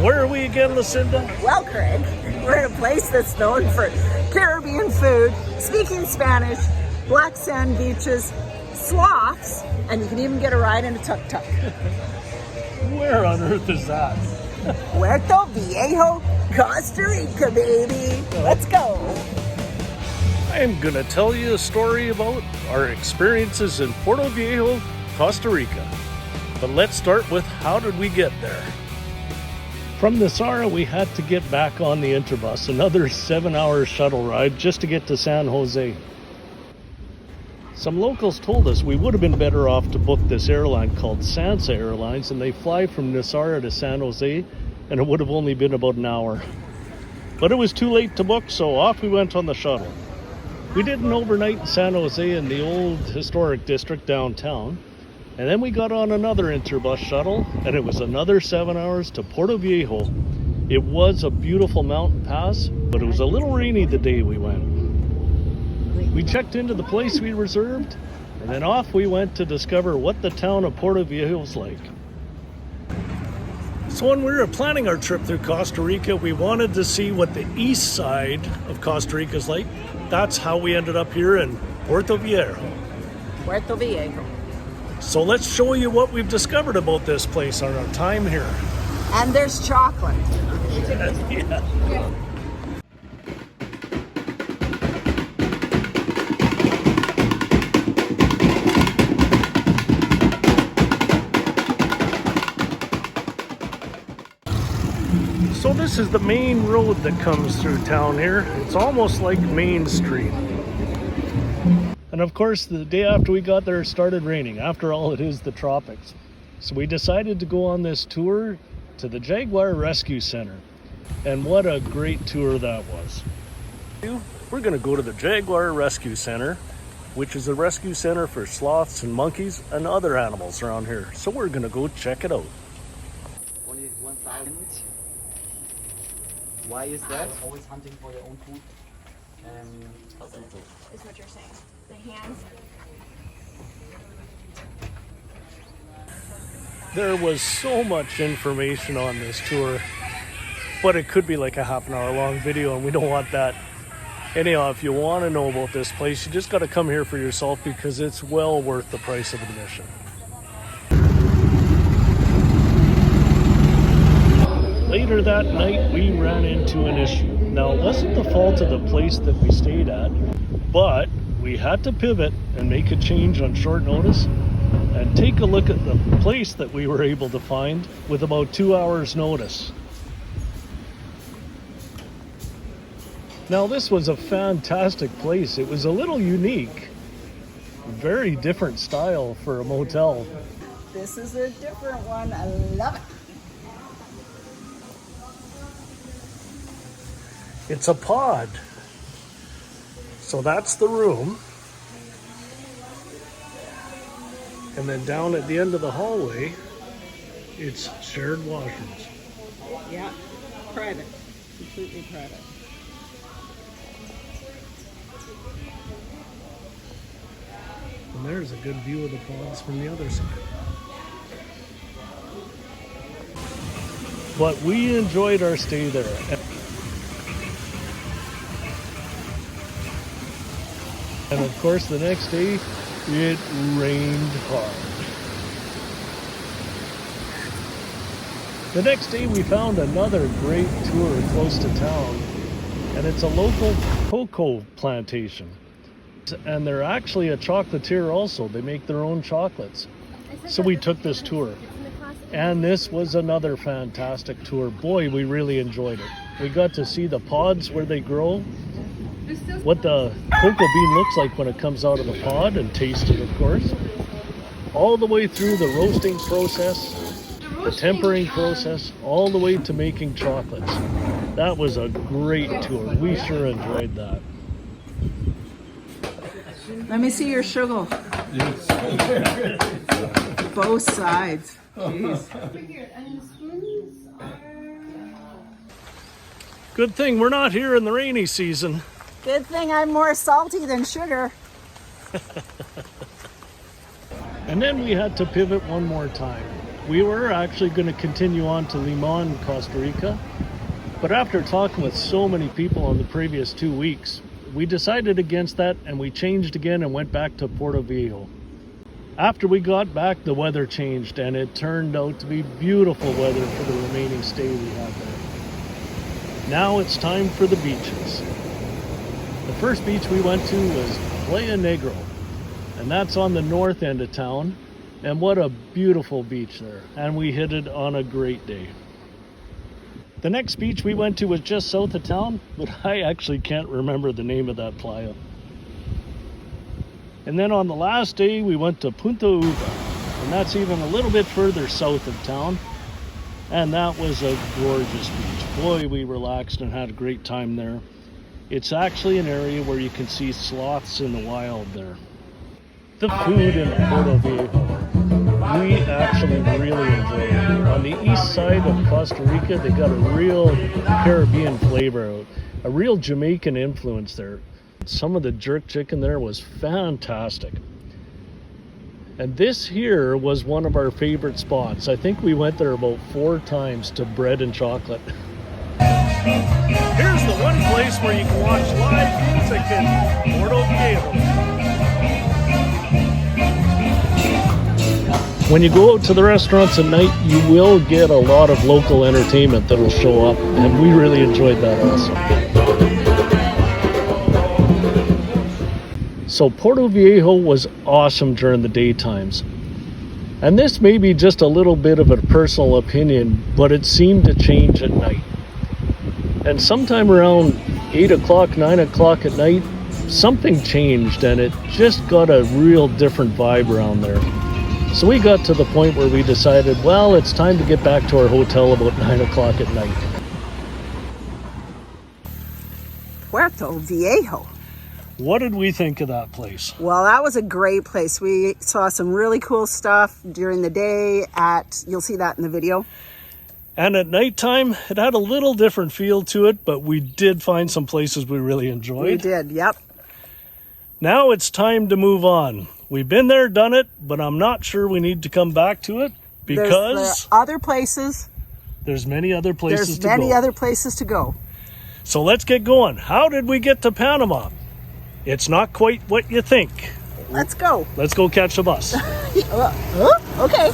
Where are we again, Lucinda? Well, Craig, we're in a place that's known for Caribbean food, speaking Spanish, black sand beaches, sloths, and you can even get a ride in a tuk-tuk. Where on earth is that? Puerto Viejo, Costa Rica, baby. Let's go. I am going to tell you a story about our experiences in Puerto Viejo, Costa Rica. But let's start with how did we get there? From Nisara, we had to get back on the Interbus, another 7-hour shuttle ride just to get to San Jose. Some locals told us we would have been better off to book this airline called Sansa Airlines, and they fly from Nisara to San Jose, and it would have only been about an hour. But it was too late to book, so off we went on the shuttle. We did an overnight in San Jose in the old historic district downtown, and then we got on another Interbus shuttle, and it was another 7 hours to Puerto Viejo. It was a beautiful mountain pass, but it was a little rainy the day we went. We checked into the place we reserved, and then off we went to discover what the town of Puerto Viejo is like. So when we were planning our trip through Costa Rica, we wanted to see what the east side of Costa Rica is like. That's how we ended up here in Puerto Viejo. Puerto Viejo. So let's show you what we've discovered about this place on our time here. And there's chocolate. Yeah. So this is the main road that comes through town here. It's almost like Main Street. And of course, the day after we got there, it started raining. After all, it is the tropics. So we decided to go on this tour to the Jaguar Rescue Center. And what a great tour that was. We're gonna go to the Jaguar Rescue Center, which is a rescue center for sloths and monkeys and other animals around here. So we're gonna go check it out. Only 1,000. Why is that? Always hunting for your own food. Is what you're saying. The hands. There was so much information on this tour, but it could be like a half an hour long video, and we don't want that. Anyhow, if you want to know about this place, you just got to come here for yourself because it's well worth the price of admission. Later that night, we ran into an issue. Now, it wasn't the fault of the place that we stayed at, but we had to pivot and make a change on short notice and take a look at the place that we were able to find with about 2 hours notice. Now, this was a fantastic place. It was a little unique, very different style for a motel. This is a different one. I love it. It's a pod. So that's the room. And then down at the end of the hallway, it's shared washrooms. Yeah, private. Completely private. And there's a good view of the pods from the other side. But we enjoyed our stay there. And of course, the next day, it rained hard. The next day, we found another great tour close to town, and it's a local Coco Plantation. And they're actually a chocolatier also. They make their own chocolates. So we took this tour. And this was another fantastic tour. Boy, we really enjoyed it. We got to see the pods where they grow, what the cocoa bean looks like when it comes out of the pod, and taste it, of course. All the way through the roasting process, the tempering process, all the way to making chocolates. That was a great tour. We sure enjoyed that. Let me see your sugar. Both sides. Jeez. Good thing we're not here in the rainy season. Good thing I'm more salty than sugar. And then we had to pivot one more time. we were actually going to continue on to Limon, Costa Rica. But after talking with so many people on the previous 2 weeks, we decided against that and we changed again and went back to Puerto Viejo. After we got back, the weather changed and it turned out to be beautiful weather for the remaining stay we had there. Now it's time for the beaches. The first beach we went to was Playa Negro, and that's on the north end of town. And what a beautiful beach there. And we hit it on a great day. The next beach we went to was just south of town, but I actually can't remember the name of that playa. And then on the last day, we went to Punta Uva, and that's even a little bit further south of town. And that was a gorgeous beach. Boy, we relaxed and had a great time there. It's actually an area where you can see sloths in the wild there. The food in Puerto Viejo, we actually really enjoyed it. On the east side of Costa Rica, they got a real Caribbean flavor, a real Jamaican influence there. Some of the jerk chicken there was fantastic. And this here was one of our favorite spots. I think we went there about 4 times to Bread and Chocolate. Here's the one place where you can watch live music in Puerto Viejo. When you go out to the restaurants at night, you will get a lot of local entertainment that will show up, and we really enjoyed that also. So Puerto Viejo was awesome during the daytimes. And this may be just a little bit of a personal opinion, but it seemed to change at night. And sometime around 8 o'clock, 9 o'clock at night, something changed and it just got a real different vibe around there. So we got to the point where we decided, well, it's time to get back to our hotel about 9 o'clock at night. Puerto Viejo. What did we think of that place? Well, that was a great place. We saw some really cool stuff during the day you'll see that in the video. And at nighttime, it had a little different feel to it, but we did find some places we really enjoyed. We did, yep. Now it's time to move on. We've been there, done it, but I'm not sure we need to come back to it because there are other places. There's many other places to go. There's many other places to go. So let's get going. How did we get to Panama? It's not quite what you think. Let's go. Let's go catch the bus. Okay.